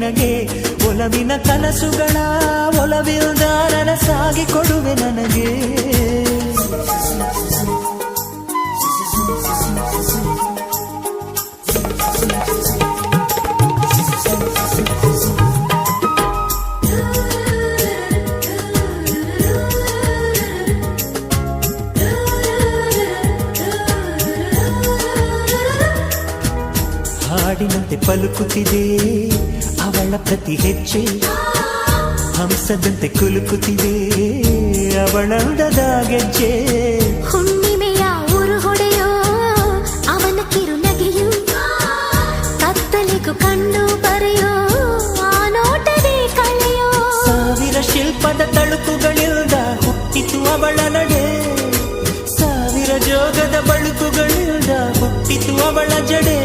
ನಿನಗೆ ಒಲವಿನ ಕನಸುಗಳ ಒಲವಿಲ್ದ ನನಸಾಗಿ ಕೊಡುವೆ ನನಗೆ ಹಾಡಿನಂತೆ ಪಲುಕುತ್ತಿದೆ ಅವಳ ಪ್ರತಿ ಹೆಜ್ಜೆ ಹಂಸದಂತೆ ಕುಲುಕುತ್ತಿದೆ ಅವಳಂದದ ಗೆಜ್ಜೆ ಹುಣ್ಣಿಮೆಯ ಊರು ಹೊಡೆಯೋ ಅವನ ಕಿರುನಗೆಯು ಕತ್ತಲಿಗೂ ಕಣ್ಣು ಬರೆಯೋ ಆ ನೋಟವೇ ಕಳೆಯೋ ಸಾವಿರ ಶಿಲ್ಪದ ತಳುಕುಗಳಿಲ್ದ ಹುಟ್ಟಿತು ಅವಳ ನಡೆ ಸಾವಿರ ಜೋಗದ ಬಳುಕುಗಳಿಲ್ದ ಹುಟ್ಟಿತು ಅವಳ ಜಡೆ